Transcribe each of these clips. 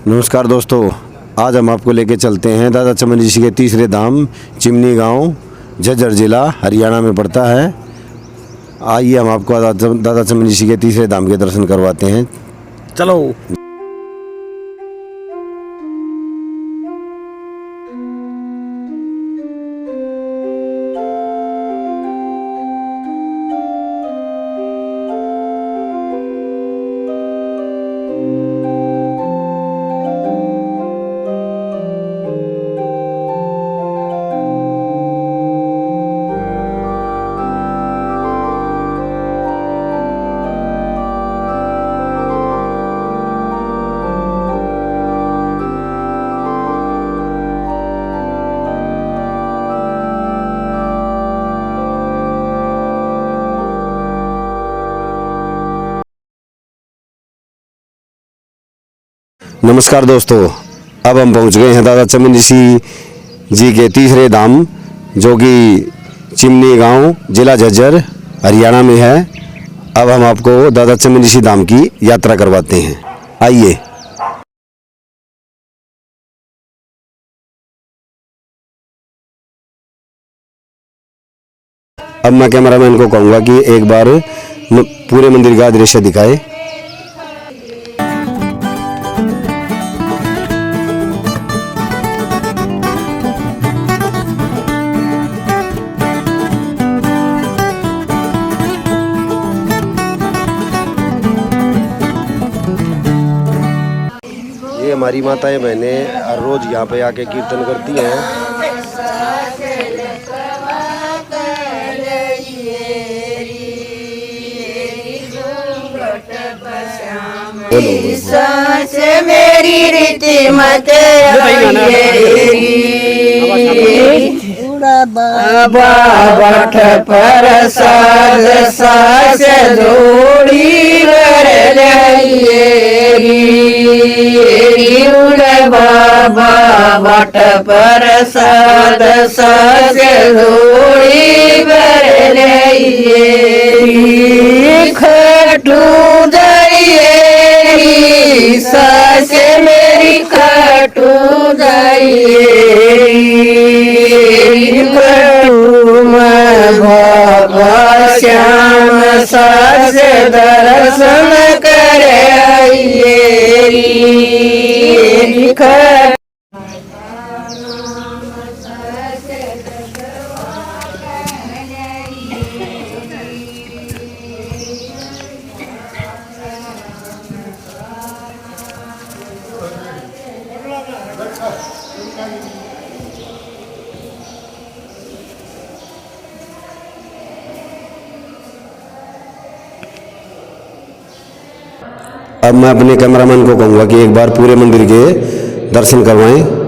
नमस्कार दोस्तों, आज हम आपको लेके चलते हैं दादा चमन ऋषि के तीसरे धाम चिमनी गांव, झज्जर जिला हरियाणा में पड़ता है। आइए हम आपको दादा चमन ऋषि के तीसरे धाम के दर्शन करवाते हैं। चलो। नमस्कार दोस्तों, अब हम पहुंच गए हैं दादा चमन ऋषि जी के तीसरे धाम, जो कि चिमनी गांव, जिला झज्जर, हरियाणा में है। अब हम आपको दादा चमन ऋषि धाम की यात्रा करवाते हैं। आइए। अब मैं कैमरामैन को कहूँगा कि एक बार पूरे मंदिर का दृश्य दिखाए। ये हमारी माताएं बहनें हर रोज यहाँ पे आके कीर्तन करती हैं। सास मेरी रीति मत बाबा बठ प्रसाद सास जोड़ी कर बाबा बठ प्रसाद सास जोड़ी कर खटू सास मेरी खटू बाबा श्याम सास दर्शन करे अब मैं अपने कैमरामैन को कहूँगा कि एक बार पूरे मंदिर के दर्शन करवाएं।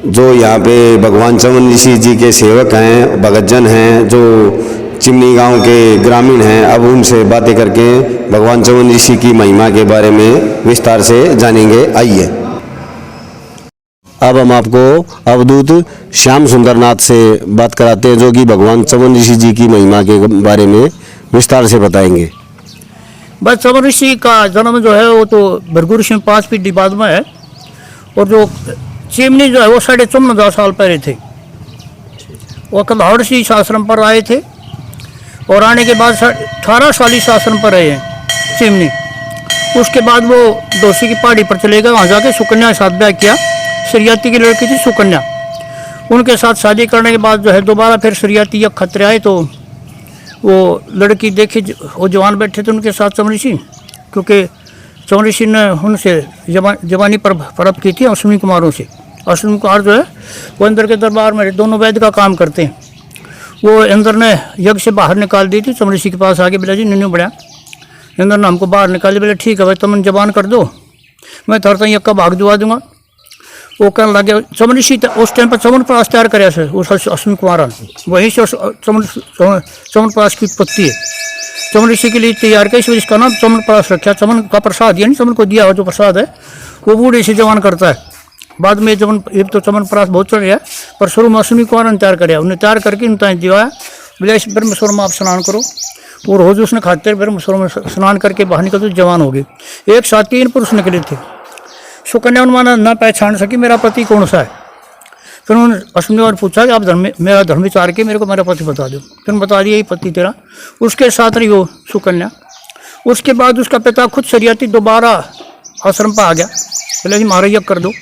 जो यहाँ पे भगवान चमन ऋषि जी के सेवक हैं, भगतजन हैं, जो चिमनी गांव के ग्रामीण हैं, अब उनसे बातें करके भगवान चमन ऋषि की महिमा के बारे में विस्तार से जानेंगे। आइए, अब हम आपको अवधूत श्याम सुंदरनाथ से बात कराते हैं, जो कि भगवान चमन ऋषि जी की महिमा के बारे में विस्तार से बताएंगे। बस चमन ऋषि का जन्म जो है वो तो भृगु ऋषि में 5 पीढ़ी बाद में है, और जो चिमनी जो है वो 14.5 साल पहले थे। वो कल्हाड़ ऋषि आश्रम पर आए थे और आने के बाद 18 साल इस आश्रम पर रहे हैं चिमनी। उसके बाद वो दोषी की पहाड़ी पर चले गए, वहाँ जाके सुकन्या के साथ ब्याह किया। शरियाती की लड़की थी सुकन्या, उनके साथ शादी करने के बाद जो है दोबारा फिर शरियाती यक खतरे आए, तो वो लड़की देखी, वो जवान बैठे थे उनके साथ चमन ऋषि, क्योंकि चमन ऋषि ने उनसे जवानी पर फर्क की थी अश्विनी कुमारों से। अश्विनी कुमार जो है वो इंद्र के दरबार में दोनों वैद्य का काम करते हैं। वो इंद्र ने यज्ञ से बाहर निकाल दी थी। चमन ऋषि के पास आके बोला जी निन्नू बढ़िया, इंद्र ने हमको बाहर निकाल दिया। बोले ठीक है भाई, तुम जबान कर दो, मैं थरता यज्ञ का भाग दिवा दूंगा। वो कहने लगे, चमन ऋषि उस टाइम पर चमन प्राश तैयार करे से उस अश्विनी कुमार, वहीं से चमन प्राश की उत्पत्ति है। चमन ऋषि के लिए तैयार किया, इसलिए इसका नाम चमन प्राश रखा। चमन का प्रसाद, यानी चमन को दिया हुआ जो प्रसाद है वो बूढ़े से जवान करता है। बाद में चमन, एक तो चमन प्राश बहुत चढ़ गया, पर शुरू में अश्विनी कुमार ने तैयार कराया। उन्हें तैयार करके उन्हें दिया, बोले इस ब्रह्मस्वर में आप स्नान करो। वो रोज उसने खाते ब्रह्मस्वर में स्नान करके बाहर निकल तो जवान हो गए। एक साथ 3 पुरुष निकले थे। सुकन्या उन्होंने न पहचान सकी मेरा पति कौन सा है। फिर उन्होंने अश्विनी और पूछा कि आप मेरा धर्म विचार के मेरे को मेरा पति बता दो। फिर बता दिया, यही पति तेरा। उसके साथ रही वो सुकन्या। उसके बाद उसका पिता खुद शरियाती दोबारा आश्रम पर आ गया, बोले जी मारा यज्ञ कर दो।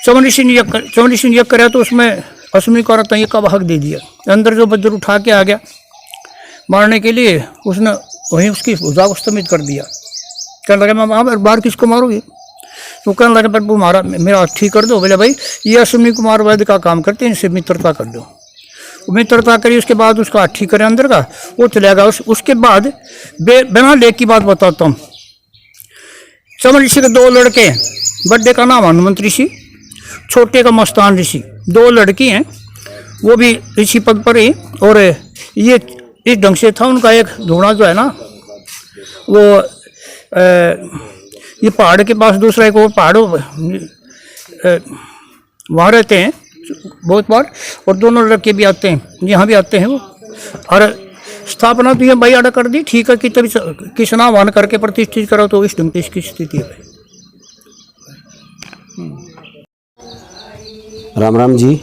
चमन ऋषि ने यज्ञ कराया, तो उसमें अश्विनी को यज्ञ का भाग दे दिया। अंदर जो वज्र उठा के आ गया मारने के लिए, उसने वहीं उसकी भुजा को स्तमित कर दिया। कहने लगा मैं बार किसको मारोगे? वो कहने लगे प्रभु मारा, मेरा ठीक कर दो। बोले भाई ये अश्विनी कुमार वैद्य का काम करते हैं, इनसे मित्रता कर दो। मित्रता करी, उसके बाद उसका ठीक करे अंदर का, वो चला गया। उसके बाद बिना लेख की बात बताता हूँ। चमन ऋषि के 2 लड़के, बड़े का नाम हनुमंत ऋषि, छोटे का मस्तान ऋषि। 2 लड़की हैं, वो भी ऋषि पद पर ही। और ये इस ढंग से था उनका एक धोना जो है ना, वो ये पहाड़ के पास दूसरा एक और पहाड़ वहाँ रहते हैं बहुत बार, और दोनों लड़के भी आते हैं, यहाँ भी आते हैं वो। और स्थापना तो ये भाई आड़ा कर दी, ठीक है, कि तभी किसना आह्वान करके प्रतिष्ठित करो, तो इस ढंग से इसकी स्थिति है। राम राम जी,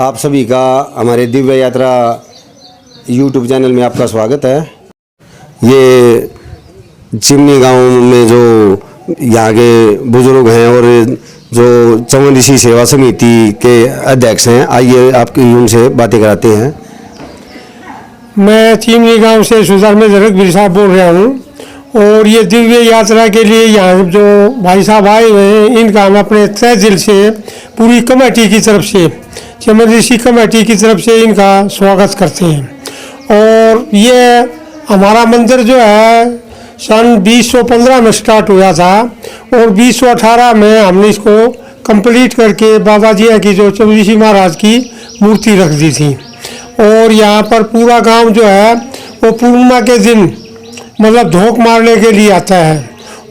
आप सभी का हमारे दिव्य यात्रा YouTube चैनल में आपका स्वागत है। ये चिमनी गांव में जो यहाँ के बुजुर्ग हैं और जो चमन ऋषि सेवा समिति के अध्यक्ष हैं, आइए आपकी उनसे बातें कराते हैं। मैं चिमनी गांव से सुधार में वीर साहब बोल रहा हूँ, और ये दिव्य यात्रा के लिए यहाँ जो भाई साहब आए हुए हैं, इनका हम अपने तहे दिल से पूरी कमेटी की तरफ से, चमन ऋषि कमेटी की तरफ से इनका स्वागत करते हैं। और ये हमारा मंदिर जो है सन 2015 में स्टार्ट हुआ था, और 2018 में हमने इसको कंप्लीट करके बाबा जी की जो चमन ऋषि महाराज की मूर्ति रख दी थी। और यहाँ पर पूरा गांव जो है वो पूर्णिमा के दिन मतलब धोख मारने के लिए आता है।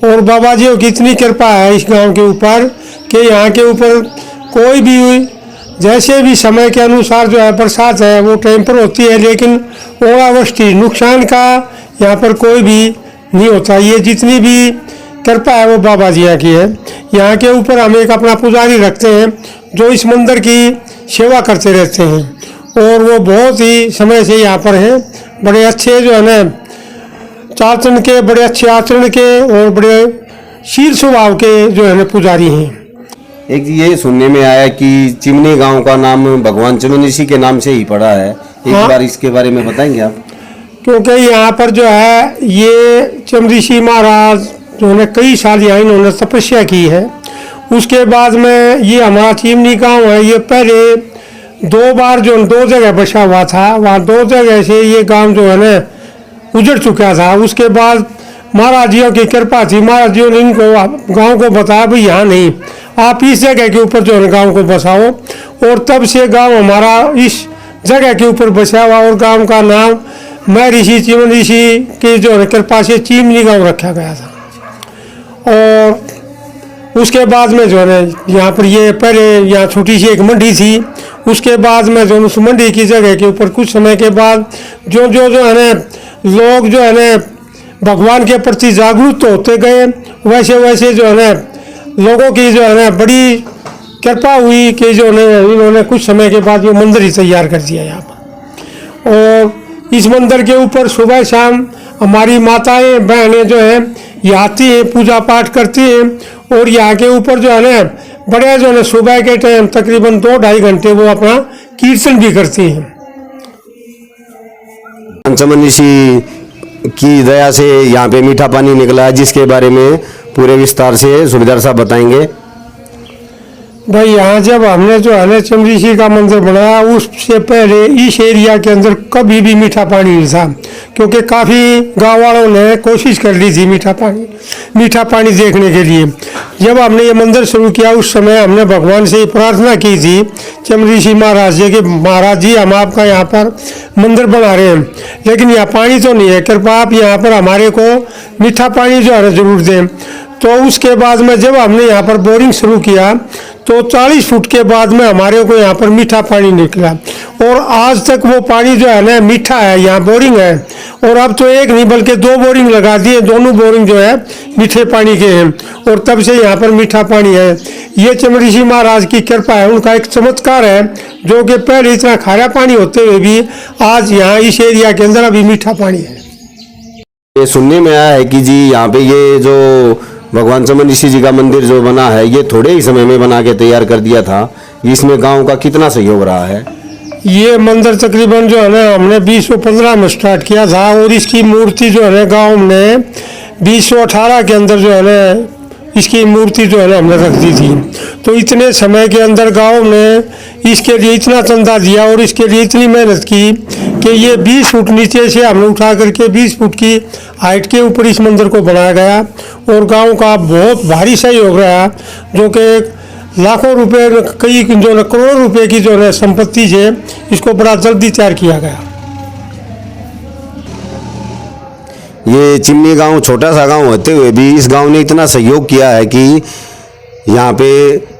और बाबा जी की इतनी कृपा है इस गांव के ऊपर कि यहाँ के ऊपर कोई भी जैसे भी समय के अनुसार जो है बरसात है वो टाइम पर होती है, लेकिन ओलावृष्टि नुकसान का यहाँ पर कोई भी नहीं होता। ये जितनी भी कृपा है वो बाबा जी की है। यहाँ के ऊपर हम एक अपना पुजारी रखते हैं जो इस मंदिर की सेवा करते रहते हैं, और वो बहुत ही समय से यहाँ पर हैं। बड़े अच्छे जो है ना चाचरण के, बड़े अच्छे आचरण के और बड़े शील स्वभाव के जो है ना पुजारी हैं। एक ये सुनने में आया कि चिमनी गांव का नाम भगवान चमन ऋषि के नाम से ही पड़ा है, एक बार इसके बारे में बताएंगे आप? क्योंकि यहाँ पर जो है ये चमन ऋषि महाराज जो है कई साल यहाँ इन्होंने तपस्या की है। उसके बाद में ये हमारा चिमनी गांव है, ये पहले 2 बार जो 2 जगह बसा हुआ था, वहाँ 2 जगह से ये गांव जो है ना उजड़ चुका था। उसके बाद महाराज जियों की कृपा थी। महाराज जियों ने इनको गांव को बताया भाई यहाँ नहीं, आप इस जगह के ऊपर जो है गांव को बसाओ, और तब से गांव हमारा इस जगह के ऊपर बसा हुआ, और गांव का नाम मैं ऋषि चिमन ऋषि की जो है कृपा से चिमनी गांव रखा गया था। और उसके बाद में जो है यहाँ पर ये पहले यहाँ छोटी सी एक मंडी थी, उसके बाद में जो उस मंडी की जगह के ऊपर कुछ समय के बाद जो जो जो है ना लोग जो है ना भगवान के प्रति जागरूक तो होते गए, वैसे वैसे जो है ना लोगों की जो है ना बड़ी कृपा हुई कि जो है इन्होंने कुछ समय के बाद ये मंदिर ही तैयार कर दिया यहाँ पर। और इस मंदिर के ऊपर सुबह शाम हमारी माताएं बहनें जो है ये आती हैं, पूजा पाठ करती हैं, और यहाँ के ऊपर जो है ना बड़े जो है सुबह के टाइम तकरीबन 2-2.5 घंटे वो अपना कीर्तन भी करती हैं। चमन ऋषि की दया से यहाँ पे मीठा पानी निकला है, जिसके बारे में पूरे विस्तार से सूबेदार साहब बताएंगे। भाई यहाँ जब हमने जो है ना चमन ऋषि का मंदिर बनाया, उससे पहले इस एरिया के अंदर कभी भी मीठा पानी नहीं था, क्योंकि काफ़ी गांव वालों ने कोशिश कर ली थी मीठा पानी देखने के लिए। जब हमने ये मंदिर शुरू किया उस समय हमने भगवान से प्रार्थना की थी चमन ऋषि महाराज जी कि महाराज जी हम आपका यहाँ पर मंदिर बना रहे हैं, लेकिन यहाँ पानी तो नहीं है, कृपा आप यहाँ पर हमारे को मीठा पानी जो है ना जरूर दें। तो उसके बाद में जब हमने यहाँ पर बोरिंग शुरू किया तो 40 फुट के बाद में हमारे को यहाँ पर मीठा पानी निकला, और आज तक वो पानी जो है ना मीठा है। यहाँ बोरिंग है, और अब तो एक नहीं बल्कि 2 बोरिंग लगा दिए, दोनों बोरिंग जो है मीठे पानी के हैं, और तब से यहाँ पर मीठा पानी है। ये चमन ऋषि महाराज की कृपा है, उनका एक चमत्कार है, जो कि पहले इतना खारा पानी होते हुए भी आज यहाँ इस एरिया के अंदर अभी मीठा पानी है। ये सुनने में आया है कि जी यहाँ पे ये जो भगवान चमन ऋषि जी का मंदिर जो बना है ये थोड़े ही समय में बना के तैयार कर दिया था, इसमें गांव का कितना सहयोग रहा है? ये मंदिर तकरीबन जो है ना हमने 2015 में स्टार्ट किया था, और इसकी मूर्ति जो है ना गाँव ने 2018 के अंदर जो है ना इसकी मूर्ति जो है ना हमने रख दी थी। तो इतने समय के अंदर गांव ने इसके लिए इतना चंदा दिया और इसके लिए इतनी मेहनत की कि ये 20 फुट नीचे से हमने उठा करके 20 फुट की हाइट के ऊपर इस मंदिर को बनाया गया, और गांव का बहुत भारी सहयोग रहा, जो कि लाखों रुपए कई जो है करोड़ों रुपए की जो है संपत्ति से इसको बड़ा जल्दी तैयार किया गया। ये चिमनी गांव छोटा सा गांव होते हुए भी इस गांव ने इतना सहयोग किया है कि यहाँ पे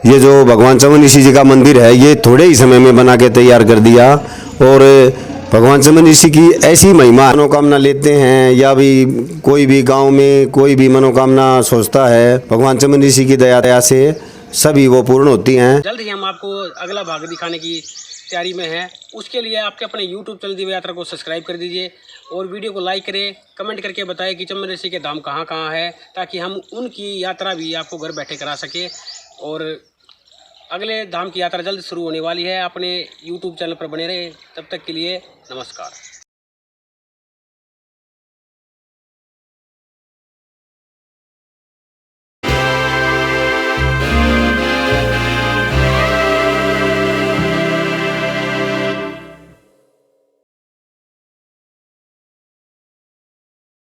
ये जो भगवान चमन ऋषि जी का मंदिर है ये थोड़े ही समय में बना के तैयार कर दिया। और भगवान चमन ऋषि की ऐसी महिमा, मनोकामना लेते हैं या भी कोई भी गांव में कोई भी मनोकामना सोचता है, भगवान चमन ऋषि की दया से सभी वो पूर्ण होती हैं। जल्द ही हम आपको अगला भाग दिखाने की तैयारी में है। उसके लिए आपके अपने YouTube चैनल दिव्य यात्रा को सब्सक्राइब कर दीजिए और वीडियो को लाइक करें, कमेंट करके बताएं कि चमन ऋषि के धाम कहाँ कहाँ है, ताकि हम उनकी यात्रा भी आपको घर बैठे करा सके। और अगले धाम की यात्रा जल्द शुरू होने वाली है। अपने YouTube चैनल पर बने रहे, तब तक के लिए नमस्कार।